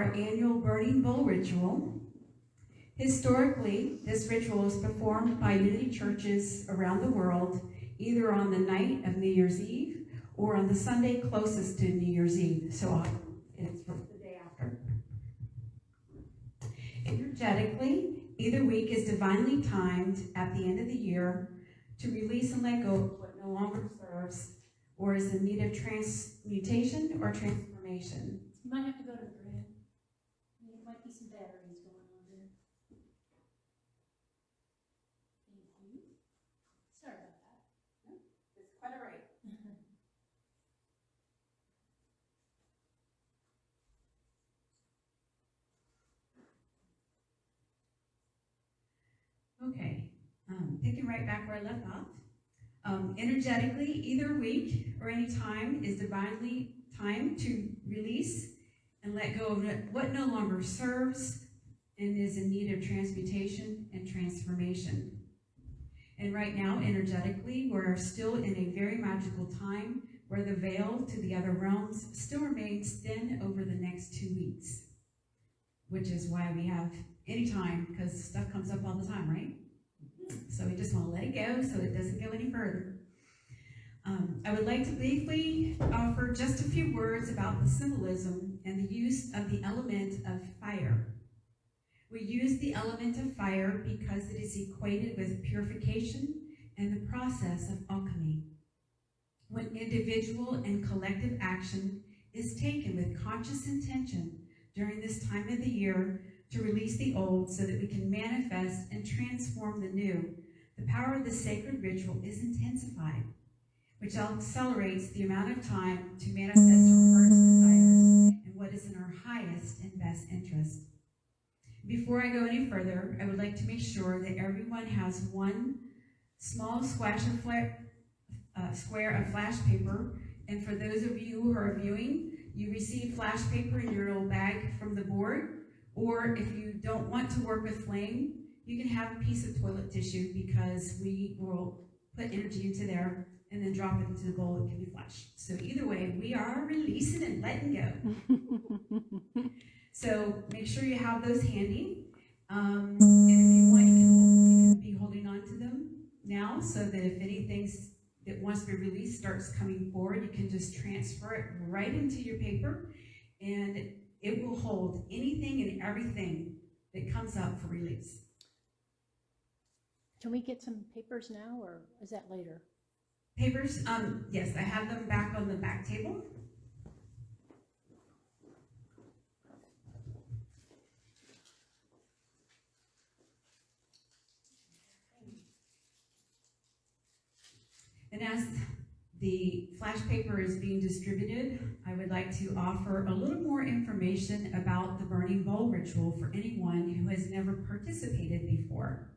our annual burning bowl ritual. Historically, this ritual is performed by unity churches around the world, either on the night of New Year's Eve or on the Sunday closest to New Year's Eve. So it's the day after. Energetically, either week is divinely timed at the end of the year to release and let go of what no longer serves or is in need of transmutation or transformation. You might have to go to the grid. There might be some batteries going on there. Thank you. Sorry about that. No, it's quite all right. Okay, picking right back where I left off. Energetically, either week or any time is divinely time to release and let go of what no longer serves and is in need of transmutation and transformation. And right now, energetically, we're still in a very magical time where the veil to the other realms still remains thin over the next 2 weeks, which is why we have any time, because stuff comes up all the time, right? So we just want to let it go so it doesn't go any further. I would like to briefly offer just a few words about the symbolism and the use of the element of fire. We use the element of fire because it is equated with purification and the process of alchemy. When individual and collective action is taken with conscious intention during this time of the year to release the old so that we can manifest and transform the new, the power of the sacred ritual is intensified, which accelerates the amount of time to manifest our heart's desires and what is in our highest and best interest. Before I go any further, I would like to make sure that everyone has one small square of flash paper, and for those of you who are viewing, you receive flash paper in your little bag from the board. Or if you don't want to work with flame, you can have a piece of toilet tissue because we will put energy into there and then drop it into the bowl. It can be flashed. So either way, we are releasing and letting go. So make sure you have those handy. And if you want, you can be holding on to them now so that if anything that wants to be released starts coming forward, you can just transfer it right into your paper, and it will hold anything and everything that comes up for release. Can we get some papers now, or is that later? Papers, yes, I have them back on the back table. And as the flash paper is being distributed, I would like to offer a little more information about the burning bowl ritual for anyone who has never participated before.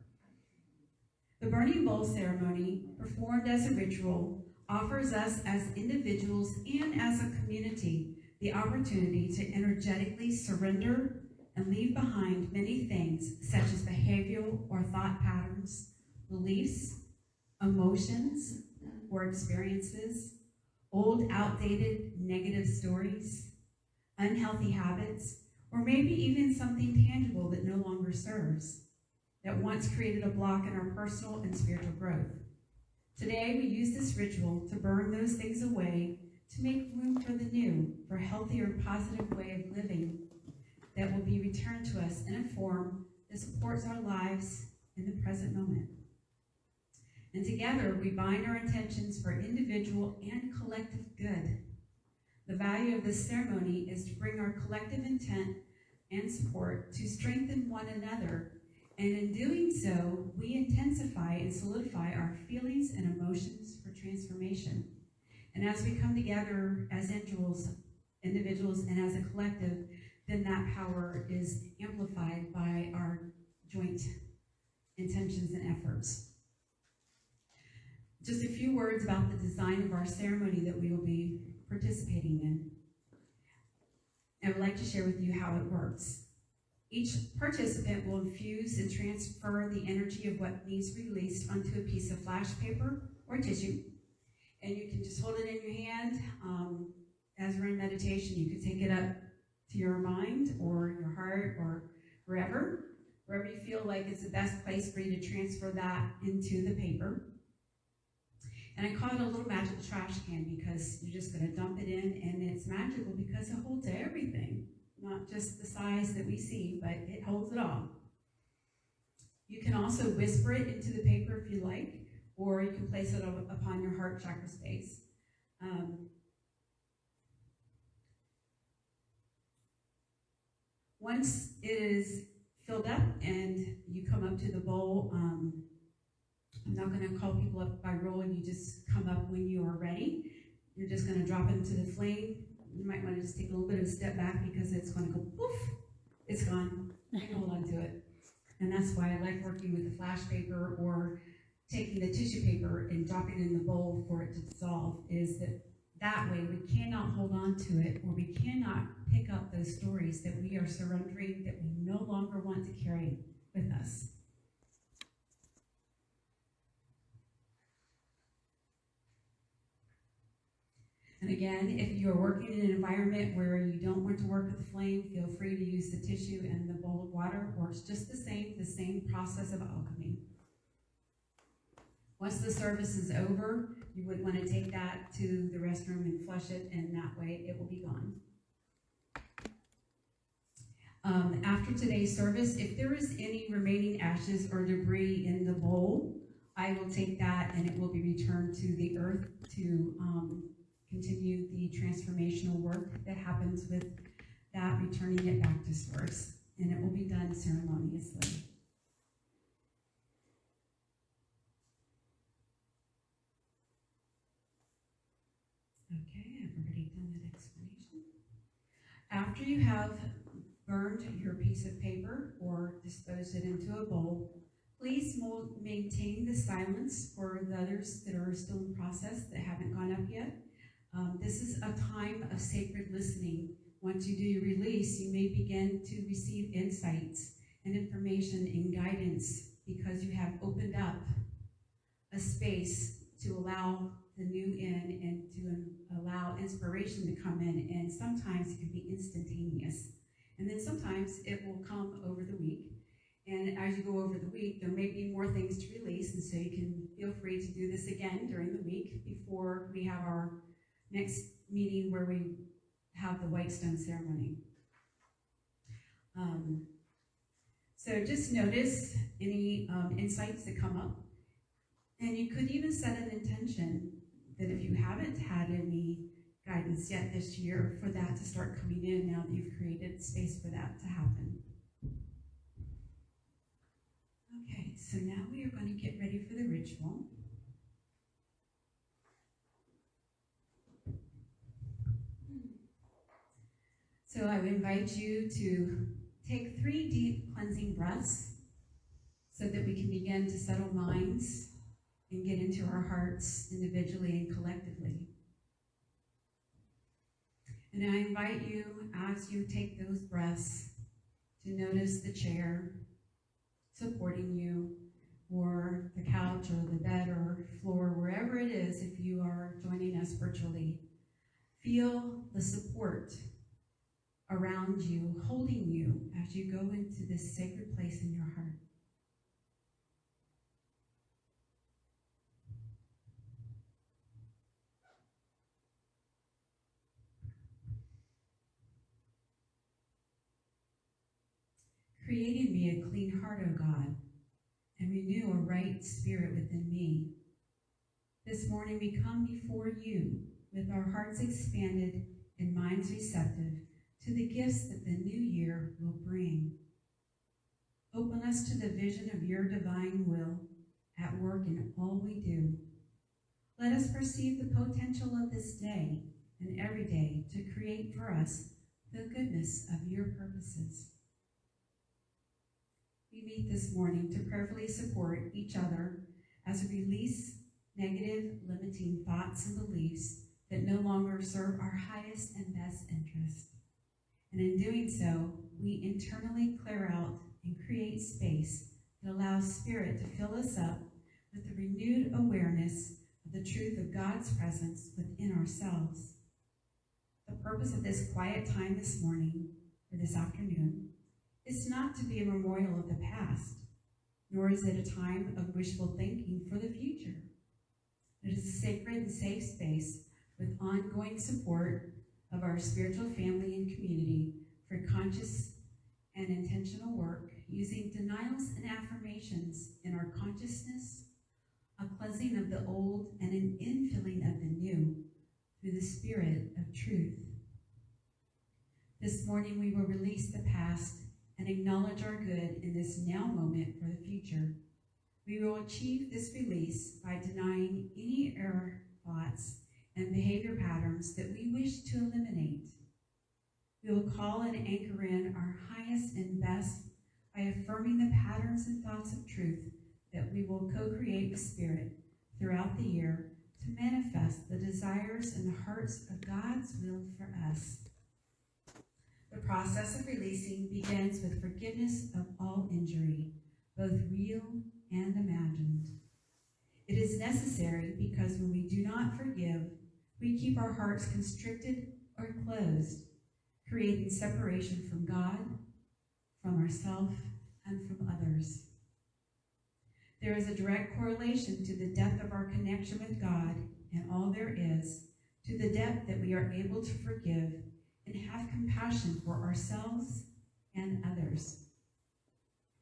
The burning bowl ceremony, performed as a ritual, offers us as individuals and as a community the opportunity to energetically surrender and leave behind many things such as behavioral or thought patterns, beliefs, emotions, or experiences, old, outdated, negative stories, unhealthy habits, or maybe even something tangible that no longer serves, that once created a block in our personal and spiritual growth. Today, we use this ritual to burn those things away, to make room for the new, for a healthier, positive way of living that will be returned to us in a form that supports our lives in the present moment. And together, we bind our intentions for individual and collective good. The value of this ceremony is to bring our collective intent and support to strengthen one another, and in doing so, we intensify and solidify our feelings and emotions for transformation. And as we come together as individuals and as a collective, then that power is amplified by our joint intentions and efforts. Just a few words about the design of our ceremony that we will be participating in. I would like to share with you how it works. Each participant will infuse and transfer the energy of what needs released onto a piece of flash paper or tissue. And you can just hold it in your hand. As we're in meditation, you can take it up to your mind, or you feel like it's the best place for you to transfer that into the paper. And I call it a little magical trash can because you're just going to dump it in, and it's magical because it holds everything, not just the size that we see, but it holds it all. You can also whisper it into the paper if you like, or you can place it upon your heart chakra space. Once it is filled up and you come up to the bowl, I'm not going to call people up by rule. You just come up when you are ready. You're just going to drop it into the flame. You might want to just take a little bit of a step back because it's going to go poof. It's gone. You can hold on to it. And that's why I like working with the flash paper or taking the tissue paper and dropping it in the bowl for it to dissolve, is that way we cannot hold on to it, or we cannot pick up those stories that we are surrendering, that we no longer want to carry with us. And again, if you're working in an environment where you don't want to work with the flame, feel free to use the tissue and the bowl of water. Works just the same process of alchemy. Once the service is over, you would want to take that to the restroom and flush it, and that way it will be gone. After today's service, if there is any remaining ashes or debris in the bowl, I will take that and it will be returned to the earth to continue the transformational work that happens with that, returning it back to source. And it will be done ceremoniously. Okay, I've already done that explanation. After you have burned your piece of paper or disposed it into a bowl, please maintain the silence for the others that are still in process that haven't gone up yet. This is a time of sacred listening. Once you do your release, you may begin to receive insights and information and guidance because you have opened up a space to allow the new in and to allow inspiration to come in. And sometimes it can be instantaneous. And then sometimes it will come over the week. And as you go over the week, there may be more things to release. And so you can feel free to do this again during the week before we have our next meeting where we have the white stone ceremony. So just notice any insights that come up. And you could even set an intention that if you haven't had any guidance yet this year, for that to start coming in now that you've created space for that to happen. Okay, so now we are going to get ready for the ritual. So I would invite you to take 3 deep cleansing breaths so that we can begin to settle minds and get into our hearts individually and collectively. And I invite you, as you take those breaths, to notice the chair supporting you, or the couch, or the bed, or floor, wherever it is, if you are joining us virtually. Feel the support around you, holding you as you go into this sacred place in your heart. Create in me a clean heart, O God, and renew a right spirit within me. This morning we come before you with our hearts expanded and minds receptive to the gifts that the new year will bring. Open us to the vision of your divine will at work in all we do. Let us perceive the potential of this day and every day to create for us the goodness of your purposes. We meet this morning to prayerfully support each other as we release negative, limiting thoughts and beliefs that no longer serve our highest and best interest. And in doing so, we internally clear out and create space that allows Spirit to fill us up with the renewed awareness of the truth of God's presence within ourselves. The purpose of this quiet time this morning, or this afternoon, It's not to be a memorial of the past, nor is it a time of wishful thinking for the future. It is a sacred and safe space with ongoing support of our spiritual family and community for conscious and intentional work using denials and affirmations in our consciousness, a cleansing of the old and an infilling of the new through the Spirit of truth. This morning we will release the past and acknowledge our good in this now moment for the future. We will achieve this release by denying any error thoughts and behavior patterns that we wish to eliminate. We will call and anchor in our highest and best by affirming the patterns and thoughts of truth that we will co-create with Spirit throughout the year to manifest the desires and the hearts of God's will for us. The process of releasing begins with forgiveness of all injury, both real and imagined. It is necessary because when we do not forgive, we keep our hearts constricted or closed, creating separation from God, from ourselves, and from others. There is a direct correlation to the depth of our connection with God and all there is, to the depth that we are able to forgive and have compassion for ourselves and others.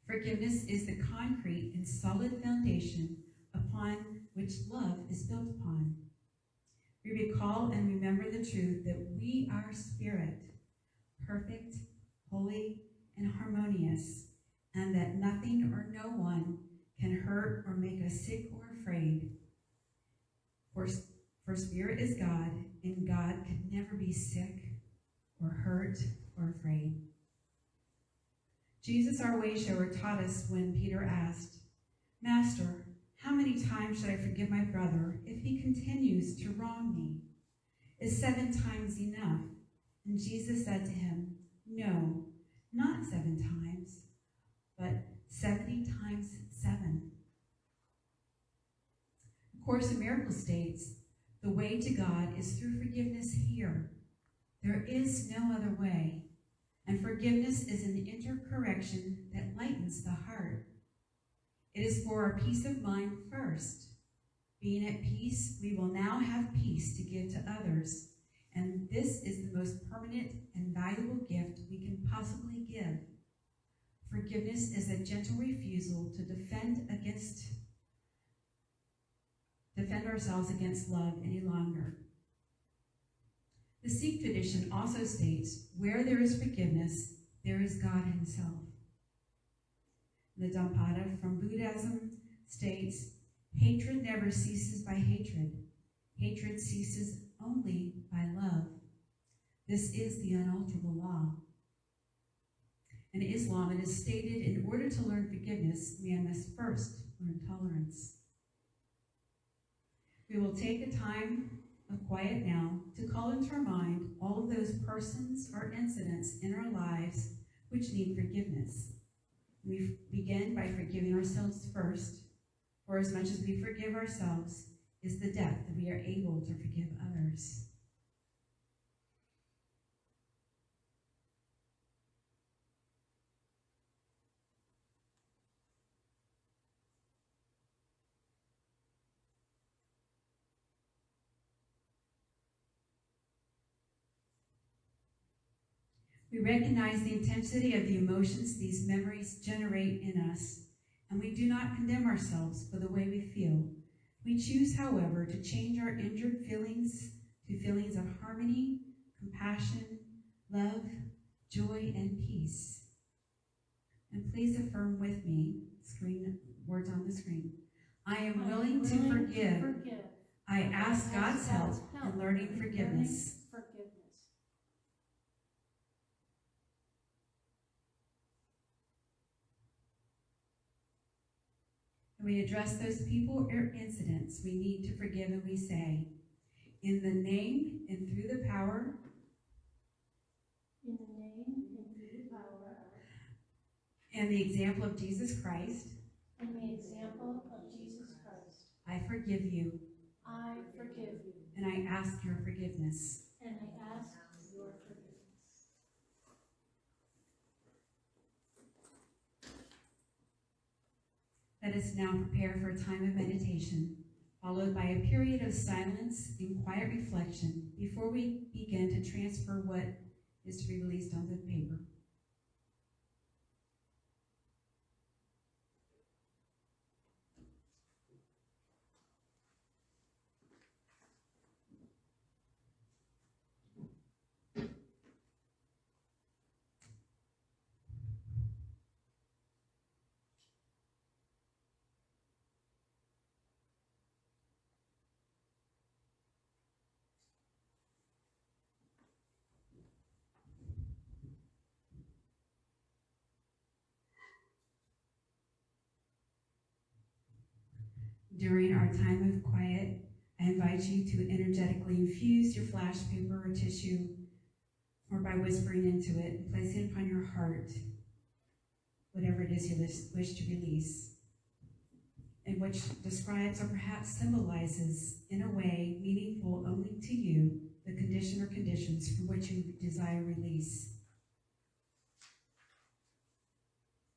Forgiveness is the concrete and solid foundation upon which love is built upon. We recall and remember the truth that we are spirit, perfect, holy, and harmonious, and that nothing or no one can hurt or make us sick or afraid. For spirit is God, and God can never be sick or hurt or afraid. Jesus, our way shower, taught us when Peter asked, "Master, how many times should I forgive my brother if he continues to wrong me? Is 7 times enough?" And Jesus said to him, "No, not 7 times, but 70 times 7. The Course in Miracles states, the way to God is through forgiveness here. There is no other way, and forgiveness is an intercorrection that lightens the heart. It is for our peace of mind first. Being at peace, we will now have peace to give to others, and this is the most permanent and valuable gift we can possibly give. Forgiveness is a gentle refusal to defend ourselves against love any longer. The Sikh tradition also states, where there is forgiveness, there is God himself. The Dhammapada from Buddhism states, hatred never ceases by hatred. Hatred ceases only by love. This is the unalterable law. In Islam, it is stated, in order to learn forgiveness, man must first learn tolerance. We will take a time of quiet now to call into our mind all of those persons or incidents in our lives which need forgiveness. We begin by forgiving ourselves first, for as much as we forgive ourselves is the depth that we are able to forgive others. We recognize the intensity of the emotions these memories generate in us, and we do not condemn ourselves for the way we feel. We choose, however, to change our injured feelings to feelings of harmony, compassion, love, joy, and peace. And please affirm with me, words on the screen. I am willing to forgive. I ask God's help in learning forgiveness. And we address those people or incidents we need to forgive, and we say, in the name and through the power and the example of Jesus Christ, I forgive you. And I ask your forgiveness. Let us now prepare for a time of meditation, followed by a period of silence and quiet reflection before we begin to transfer what is to be released onto the paper. During our time of quiet, I invite you to energetically infuse your flash paper or tissue, or by whispering into it and placing it upon your heart, whatever it is you wish to release, and which describes or perhaps symbolizes in a way meaningful only to you the condition or conditions for which you desire release.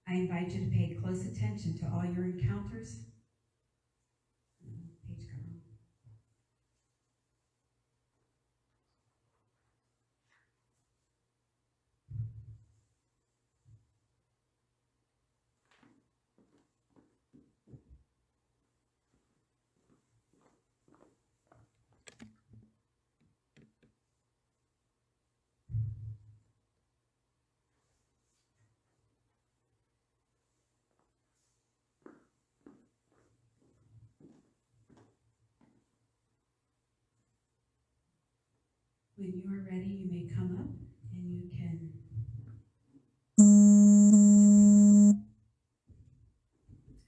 I invite you to pay close attention to all your encounters. Page cover. When you are ready, you may come up and you can. And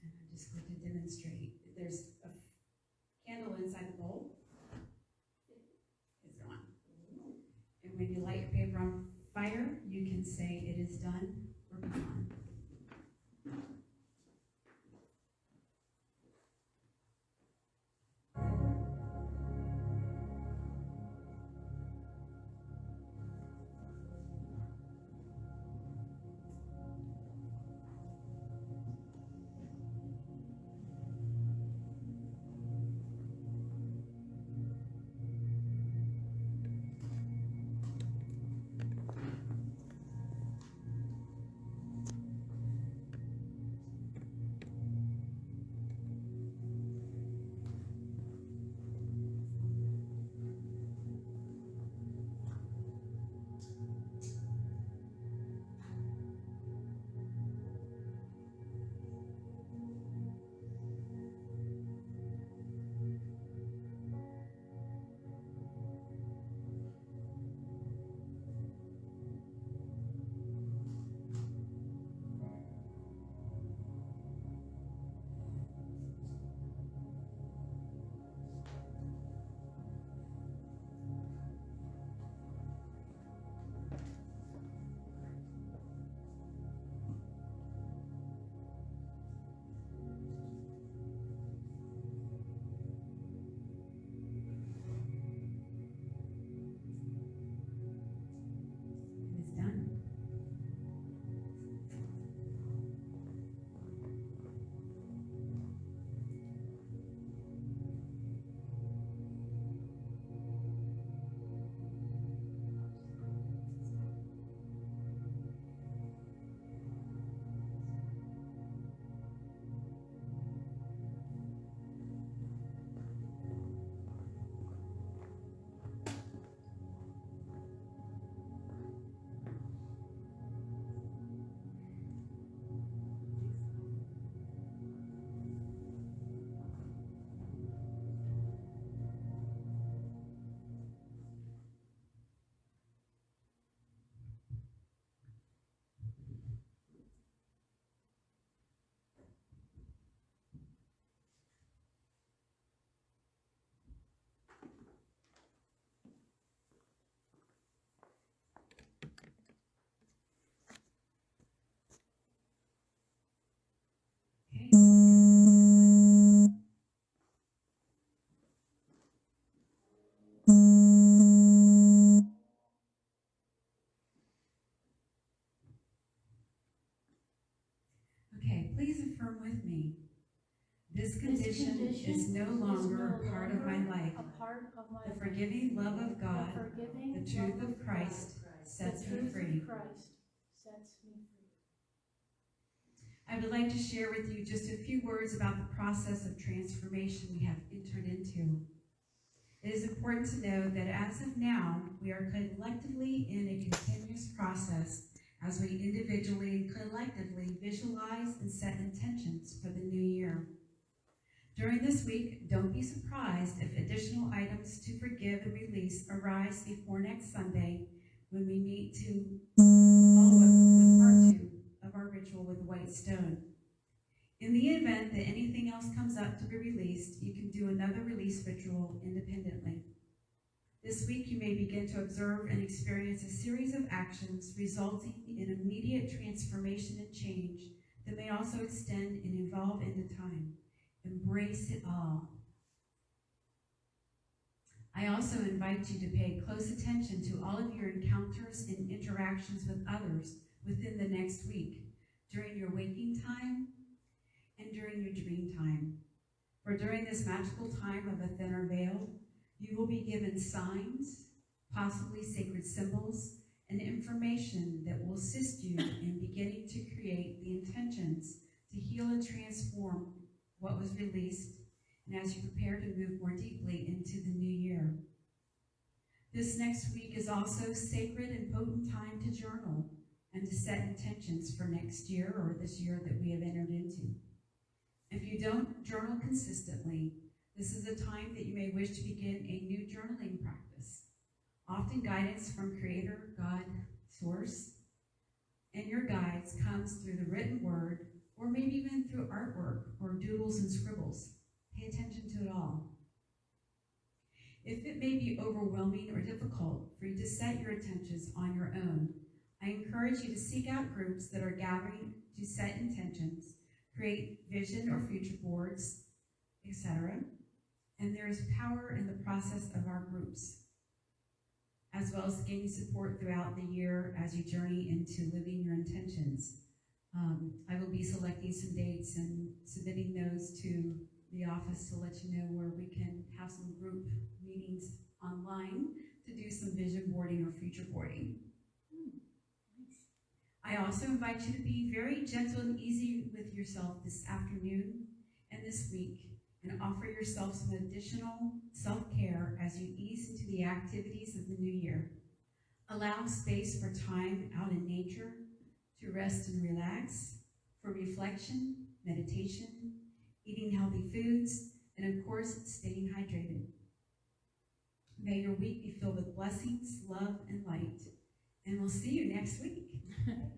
I'm just going to demonstrate. There's a candle inside the bowl. It's on. And when you light your paper on fire, you can say it is done or be gone. It is done. Okay, please affirm with me. This condition is no longer a part of my life. The forgiving love of God, the truth of Christ, sets me free. I would like to share with you just a few words about the process of transformation we have entered into. It is important to know that as of now, we are collectively in a continuous process as we individually and collectively visualize and set intentions for the new year. During this week, don't be surprised if additional items to forgive and release arise before next Sunday when we meet to follow up with part 2 of our ritual with the white stone. In the event that anything else comes up to be released, you can do another release ritual independently. This week, you may begin to observe and experience a series of actions resulting in immediate transformation and change that may also extend and evolve into time. Embrace it all. I also invite you to pay close attention to all of your encounters and interactions with others within the next week, during your waking time and during your dream time. For during this magical time of a thinner veil, you will be given signs, possibly sacred symbols, and information that will assist you in beginning to create the intentions to heal and transform what was released, and as you prepare to move more deeply into the new year. This next week is also sacred and potent time to journal and to set intentions for next year or this year that we have entered into. If you don't journal consistently, this is a time that you may wish to begin a new journaling practice. Often guidance from Creator, God, Source, and your guides comes through the written word, or maybe even through artwork or doodles and scribbles. Pay attention to it all. If it may be overwhelming or difficult for you to set your intentions on your own, I encourage you to seek out groups that are gathering to set intentions, create vision or future boards, etc. And there is power in the process of our groups, as well as gaining support throughout the year as you journey into living your intentions. I will be selecting some dates and submitting those to the office to let you know where we can have some group meetings online to do some vision boarding or future boarding. I also invite you to be very gentle and easy with yourself this afternoon and this week, and offer yourself some additional self-care as you ease into the activities of the new year. Allow space for time out in nature to rest and relax, for reflection, meditation, eating healthy foods, and of course, staying hydrated. May your week be filled with blessings, love, and light, and we'll see you next week.